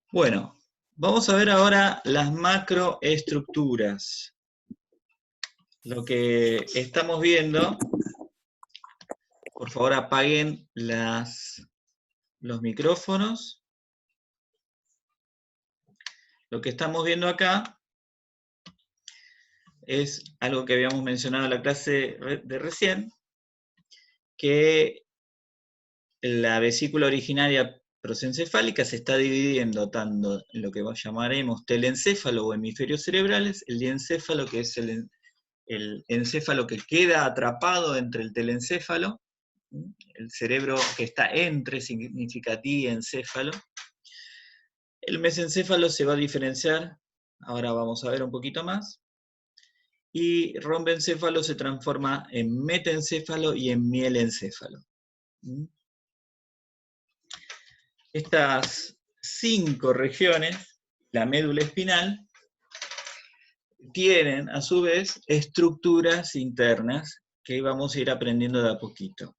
Bueno, vamos a ver ahora las macroestructuras. Lo que estamos viendo, por favor apaguen los micrófonos. Lo que estamos viendo acá es algo que habíamos mencionado en la clase de recién, que la vesícula originaria prosencefálica se está dividiendo tanto en lo que llamaremos telencéfalo o hemisferios cerebrales, el diencéfalo, que es el encéfalo que queda atrapado entre el telencéfalo, el cerebro que está entre significa diencéfalo. El mesencéfalo se va a diferenciar, ahora vamos a ver un poquito más, y rombencéfalo se transforma en metencéfalo y en mielencéfalo. Estas 5 regiones, la médula espinal, tienen a su vez estructuras internas que vamos a ir aprendiendo de a poquito.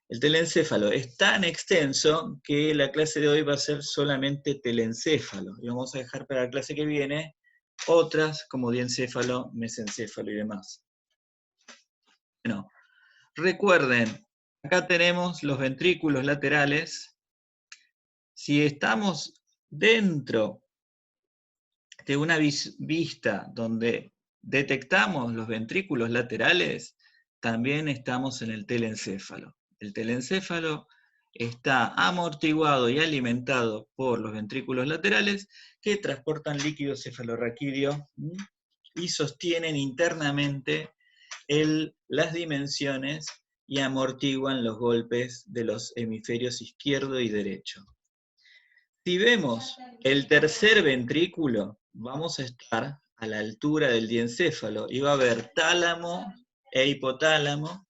El telencéfalo es tan extenso que la clase de hoy va a ser solamente telencéfalo, y vamos a dejar para la clase que viene otras como diencéfalo, mesencéfalo y demás. Bueno, recuerden, acá tenemos los ventrículos laterales. Si estamos dentro de una vista donde detectamos los ventrículos laterales, también estamos en el telencéfalo. El telencéfalo está amortiguado y alimentado por los ventrículos laterales que transportan líquido cefalorraquídeo y sostienen internamente las dimensiones y amortiguan los golpes de los hemisferios izquierdo y derecho. Si vemos el tercer ventrículo, vamos a estar a la altura del diencéfalo y va a haber tálamo e hipotálamo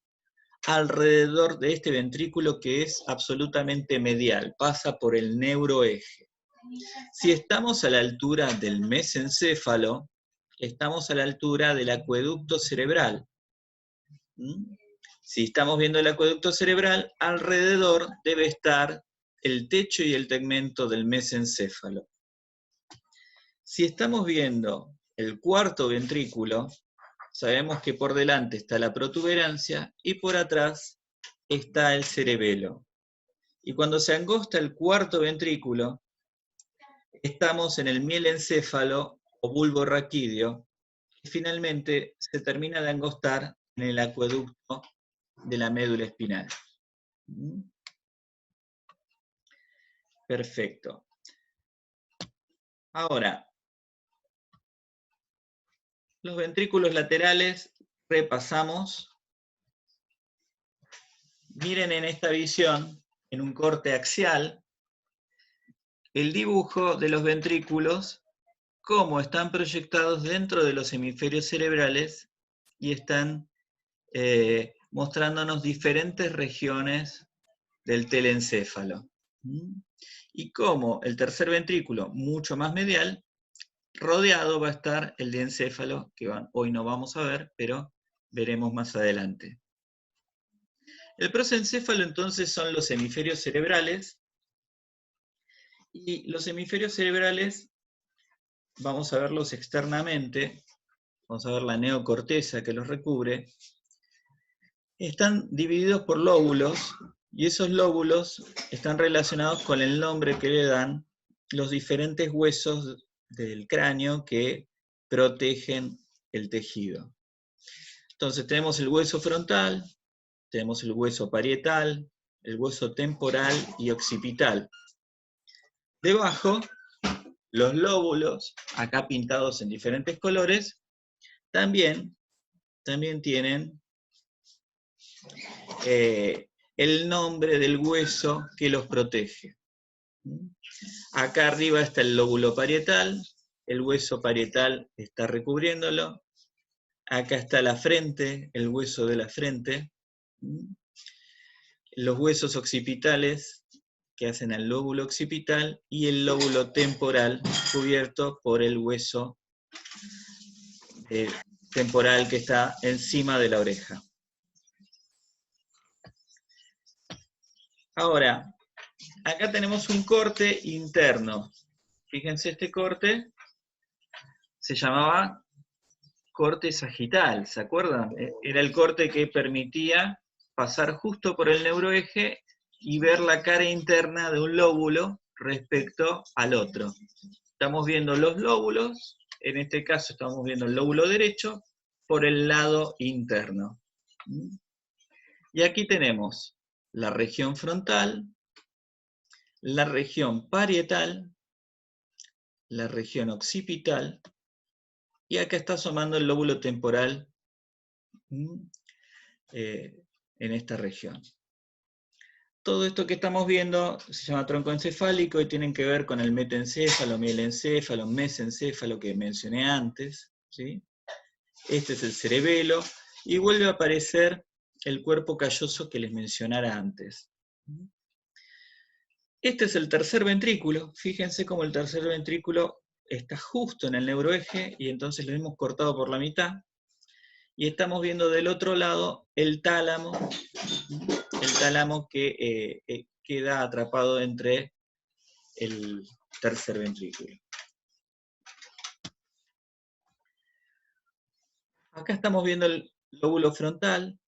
alrededor de este ventrículo que es absolutamente medial, pasa por el neuroeje. Si estamos a la altura del mesencéfalo, estamos a la altura del acueducto cerebral. Si estamos viendo el acueducto cerebral, alrededor debe estar el techo y el tegmento del mesencéfalo. Si estamos viendo el cuarto ventrículo, sabemos que por delante está la protuberancia y por atrás está el cerebelo. Y cuando se angosta el cuarto ventrículo, estamos en el mielencéfalo o bulbo raquídeo, y finalmente se termina de angostar en el acueducto de la médula espinal. Perfecto. Ahora, los ventrículos laterales repasamos. Miren en esta visión, en un corte axial, el dibujo de los ventrículos, cómo están proyectados dentro de los hemisferios cerebrales y están mostrándonos diferentes regiones del telencéfalo. Y cómo el tercer ventrículo, mucho más medial, rodeado va a estar el diencéfalo, que hoy no vamos a ver, pero veremos más adelante. El prosencéfalo entonces son los hemisferios cerebrales, y los hemisferios cerebrales vamos a verlos externamente, vamos a ver la neocorteza que los recubre, están divididos por lóbulos, y esos lóbulos están relacionados con el nombre que le dan los diferentes huesos del cráneo que protegen el tejido. Entonces tenemos el hueso frontal, tenemos el hueso parietal, el hueso temporal y occipital. Debajo, los lóbulos, acá pintados en diferentes colores, también tienen el nombre del hueso que los protege. Acá arriba está el lóbulo parietal, el hueso parietal está recubriéndolo. Acá está la frente, el hueso de la frente. Los huesos occipitales que hacen al lóbulo occipital y el lóbulo temporal cubierto por el hueso temporal que está encima de la oreja. Ahora, acá tenemos un corte interno. Fíjense, este corte se llamaba corte sagital, ¿se acuerdan? Era el corte que permitía pasar justo por el neuroeje y ver la cara interna de un lóbulo respecto al otro. Estamos viendo los lóbulos, en este caso estamos viendo el lóbulo derecho por el lado interno. Y aquí tenemos la región frontal, la región parietal, la región occipital, y acá está asomando el lóbulo temporal en esta región. Todo esto que estamos viendo se llama tronco encefálico y tienen que ver con el metaencéfalo, mielencéfalo, mesencéfalo que mencioné antes, ¿sí? Este es el cerebelo, y vuelve a aparecer el cuerpo calloso que les mencionara antes. Este es el tercer ventrículo. Fíjense cómo el tercer ventrículo está justo en el neuroeje, y entonces lo hemos cortado por la mitad. Y estamos viendo del otro lado el tálamo que queda atrapado entre el tercer ventrículo. Acá estamos viendo el lóbulo frontal,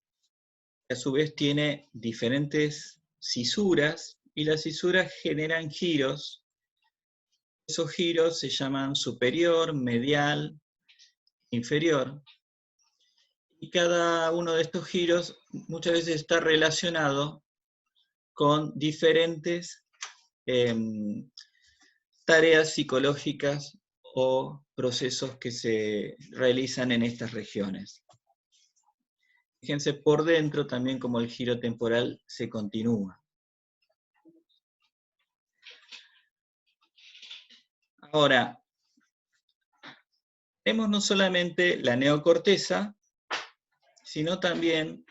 que a su vez tiene diferentes cisuras, y las cisuras generan giros. Esos giros se llaman superior, medial, inferior. Y cada uno de estos giros muchas veces está relacionado con diferentes tareas psicológicas o procesos que se realizan en estas regiones. Fíjense por dentro también como el giro temporal se continúa. Ahora, vemos no solamente la neocorteza, sino también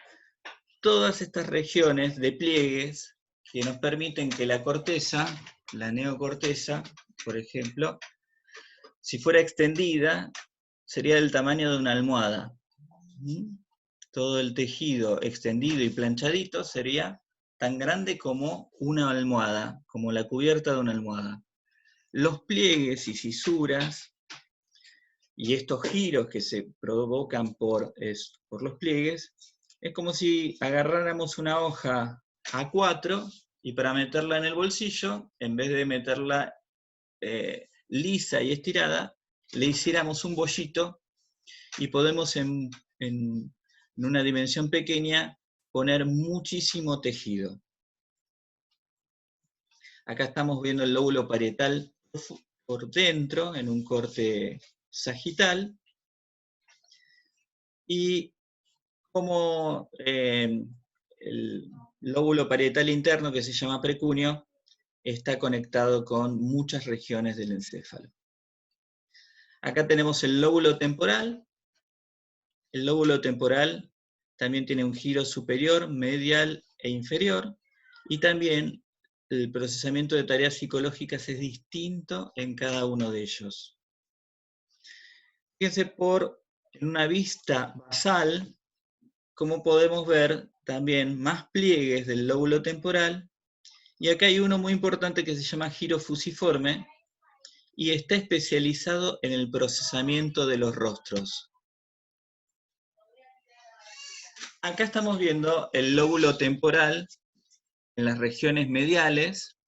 todas estas regiones de pliegues que nos permiten que la corteza, la neocorteza, por ejemplo, si fuera extendida, sería del tamaño de una almohada. Todo el tejido extendido y planchadito sería tan grande como una almohada, como la cubierta de una almohada. Los pliegues y cisuras y estos giros que se provocan por los pliegues, es como si agarráramos una hoja A4 y para meterla en el bolsillo, en vez de meterla lisa y estirada, le hiciéramos un bollito, y podemos en una dimensión pequeña poner muchísimo tejido. Acá estamos viendo el lóbulo parietal por dentro, en un corte sagital, y como el lóbulo parietal interno, que se llama precunio, está conectado con muchas regiones del encéfalo. Acá tenemos el lóbulo temporal. El lóbulo temporal también tiene un giro superior, medial e inferior, y también el procesamiento de tareas psicológicas es distinto en cada uno de ellos. Fíjense en una vista basal, como podemos ver también más pliegues del lóbulo temporal, y acá hay uno muy importante que se llama giro fusiforme, y está especializado en el procesamiento de los rostros. Acá estamos viendo el lóbulo temporal en las regiones mediales,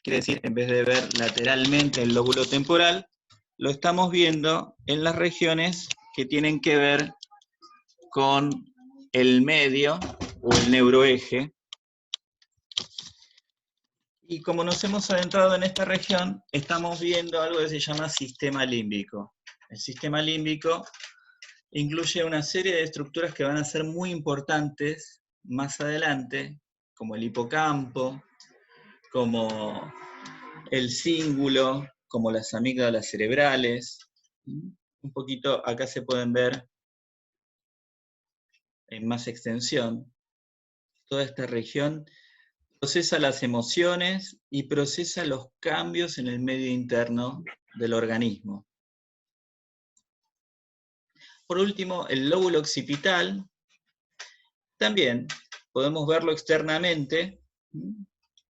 quiere decir, en vez de ver lateralmente el lóbulo temporal, lo estamos viendo en las regiones que tienen que ver con el medio o el neuroeje. Y como nos hemos adentrado en esta región, estamos viendo algo que se llama sistema límbico. El sistema límbico incluye una serie de estructuras que van a ser muy importantes más adelante, como el hipocampo, como el cíngulo, como las amígdalas cerebrales. Un poquito acá se pueden ver en más extensión. Toda esta región procesa las emociones y procesa los cambios en el medio interno del organismo. Por último, el lóbulo occipital, también podemos verlo externamente,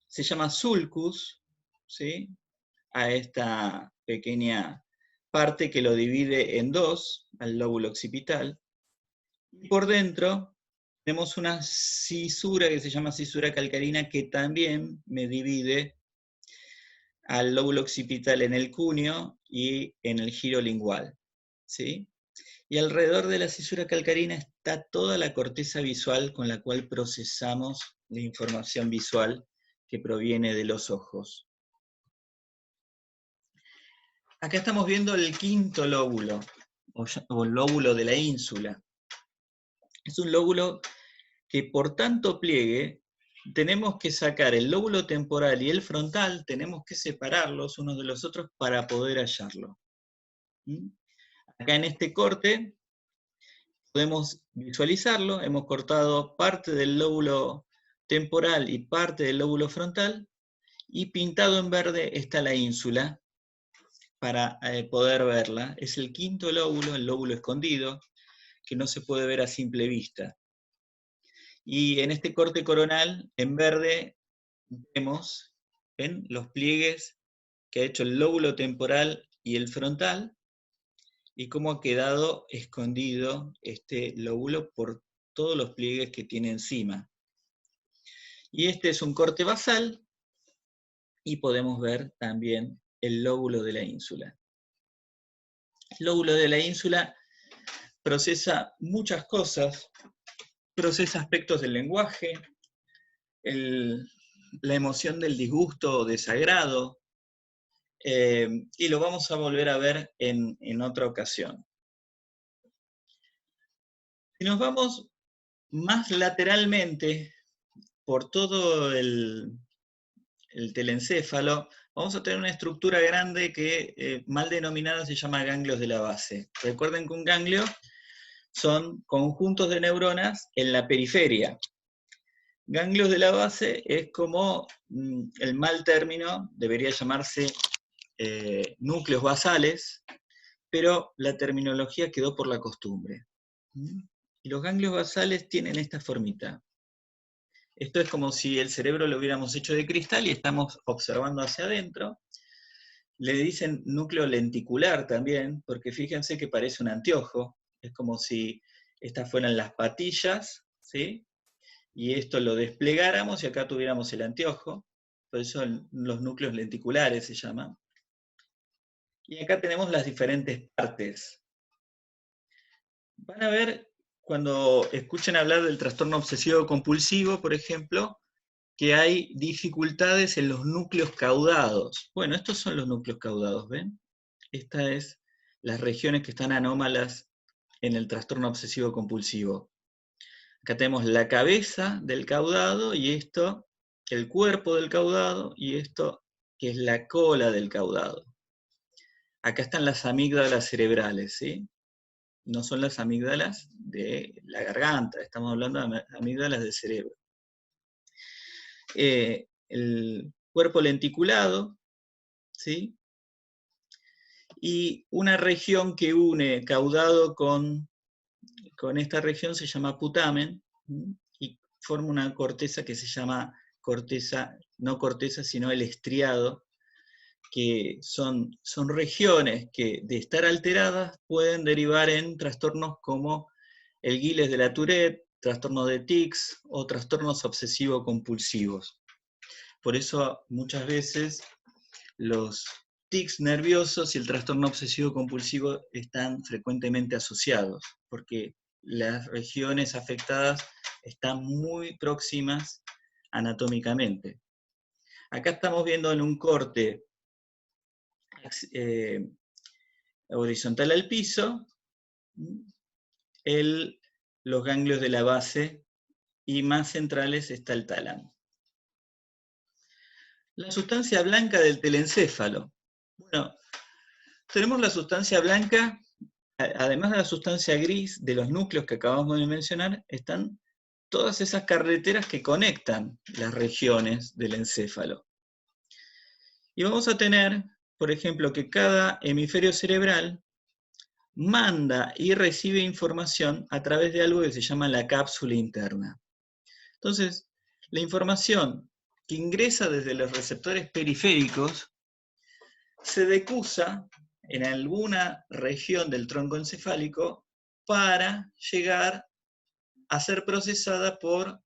se llama sulcus, ¿sí? a esta pequeña parte que lo divide en dos, al lóbulo occipital. Y por dentro tenemos una cisura que se llama cisura calcarina que también me divide al lóbulo occipital en el cúneo y en el giro lingual, ¿sí? Y alrededor de la cisura calcarina está toda la corteza visual con la cual procesamos la información visual que proviene de los ojos. Acá estamos viendo el quinto lóbulo, o el lóbulo de la ínsula. Es un lóbulo que por tanto pliegue, tenemos que sacar el lóbulo temporal y el frontal, tenemos que separarlos unos de los otros para poder hallarlo. Acá en este corte podemos visualizarlo, hemos cortado parte del lóbulo temporal y parte del lóbulo frontal, y pintado en verde está la ínsula, para poder verla. Es el quinto lóbulo, el lóbulo escondido, que no se puede ver a simple vista. Y en este corte coronal, en verde, vemos los pliegues que ha hecho el lóbulo temporal y el frontal, y cómo ha quedado escondido este lóbulo por todos los pliegues que tiene encima. Y este es un corte basal, y podemos ver también el lóbulo de la ínsula. El lóbulo de la ínsula procesa muchas cosas, procesa aspectos del lenguaje, la emoción del disgusto o desagrado, y lo vamos a volver a ver en otra ocasión. Si nos vamos más lateralmente por todo el telencéfalo, vamos a tener una estructura grande que mal denominada se llama ganglios de la base. Recuerden que un ganglio son conjuntos de neuronas en la periferia. Ganglios de la base es como el mal término, debería llamarse núcleos basales, pero la terminología quedó por la costumbre. Y los ganglios basales tienen esta formita. Esto es como si el cerebro lo hubiéramos hecho de cristal y estamos observando hacia adentro. Le dicen núcleo lenticular también, porque fíjense que parece un anteojo. Es como si estas fueran las patillas, ¿sí? Y esto lo desplegáramos y acá tuviéramos el anteojo. Por eso los núcleos lenticulares se llaman. Y acá tenemos las diferentes partes. Van a ver, cuando escuchen hablar del trastorno obsesivo compulsivo, por ejemplo, que hay dificultades en los núcleos caudados. Bueno, estos son los núcleos caudados, ¿ven? Estas es las regiones que están anómalas en el trastorno obsesivo compulsivo. Acá tenemos la cabeza del caudado y esto, el cuerpo del caudado, y esto que es la cola del caudado. Acá están las amígdalas cerebrales, ¿sí? No son las amígdalas de la garganta, estamos hablando de amígdalas del cerebro. El cuerpo lenticulado, ¿sí? Y una región que une caudado con esta región se llama putamen, y forma una corteza que se llama corteza, no corteza, sino el estriado, que son regiones que de estar alteradas pueden derivar en trastornos como el Gilles de la Tourette, trastornos de tics o trastornos obsesivo-compulsivos. Por eso muchas veces los tics nerviosos y el trastorno obsesivo-compulsivo están frecuentemente asociados, porque las regiones afectadas están muy próximas anatómicamente. Acá estamos viendo en un corte horizontal al piso los ganglios de la base, y más centrales está el tálamo. La sustancia blanca del telencéfalo. Bueno, tenemos la sustancia blanca, además de la sustancia gris de los núcleos que acabamos de mencionar, están todas esas carreteras que conectan las regiones del encéfalo. Y vamos a tener, por ejemplo, que cada hemisferio cerebral manda y recibe información a través de algo que se llama la cápsula interna. Entonces, la información que ingresa desde los receptores periféricos se decusa en alguna región del tronco encefálico para llegar a ser procesada por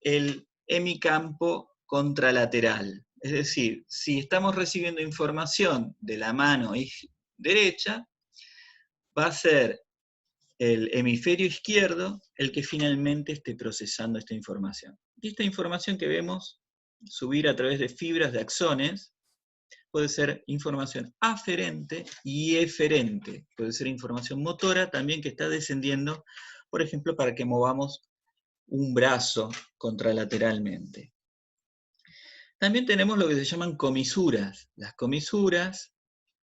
el hemicampo contralateral. Es decir, si estamos recibiendo información de la mano derecha, va a ser el hemisferio izquierdo el que finalmente esté procesando esta información. Y esta información que vemos subir a través de fibras de axones puede ser información aferente y eferente. Puede ser información motora también que está descendiendo, por ejemplo, para que movamos un brazo contralateralmente. También tenemos lo que se llaman comisuras. Las comisuras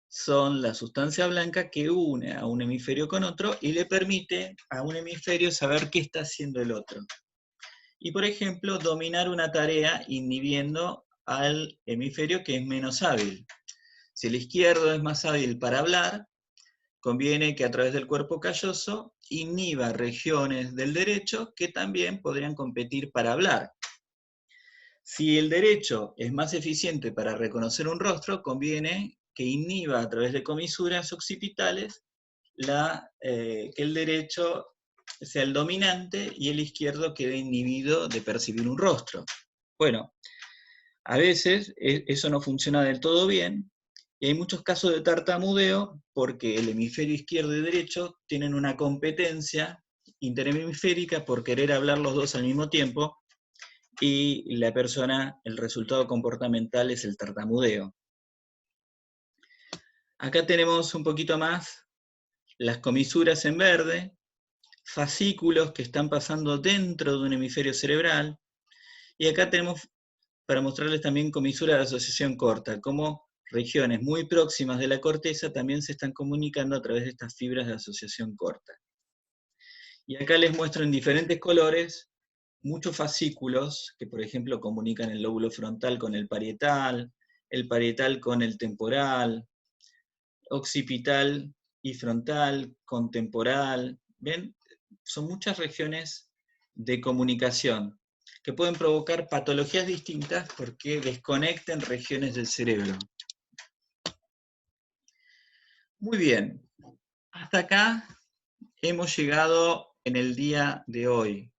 son la sustancia blanca que une a un hemisferio con otro y le permite a un hemisferio saber qué está haciendo el otro. Y, por ejemplo, dominar una tarea inhibiendo al hemisferio que es menos hábil. Si el izquierdo es más hábil para hablar, conviene que a través del cuerpo calloso inhiba regiones del derecho que también podrían competir para hablar. Si el derecho es más eficiente para reconocer un rostro, conviene que inhiba a través de comisuras occipitales que el derecho sea el dominante y el izquierdo quede inhibido de percibir un rostro. Bueno, a veces eso no funciona del todo bien, y hay muchos casos de tartamudeo porque el hemisferio izquierdo y derecho tienen una competencia interhemisférica por querer hablar los dos al mismo tiempo, y la persona, el resultado comportamental es el tartamudeo. Acá tenemos un poquito más las comisuras en verde, fascículos que están pasando dentro de un hemisferio cerebral, y acá tenemos para mostrarles también comisuras de asociación corta, como regiones muy próximas de la corteza también se están comunicando a través de estas fibras de asociación corta. Y acá les muestro en diferentes colores muchos fascículos que, por ejemplo, comunican el lóbulo frontal con el parietal con el temporal, occipital y frontal con temporal. ¿Ven? Son muchas regiones de comunicación que pueden provocar patologías distintas porque desconecten regiones del cerebro. Muy bien, hasta acá hemos llegado en el día de hoy.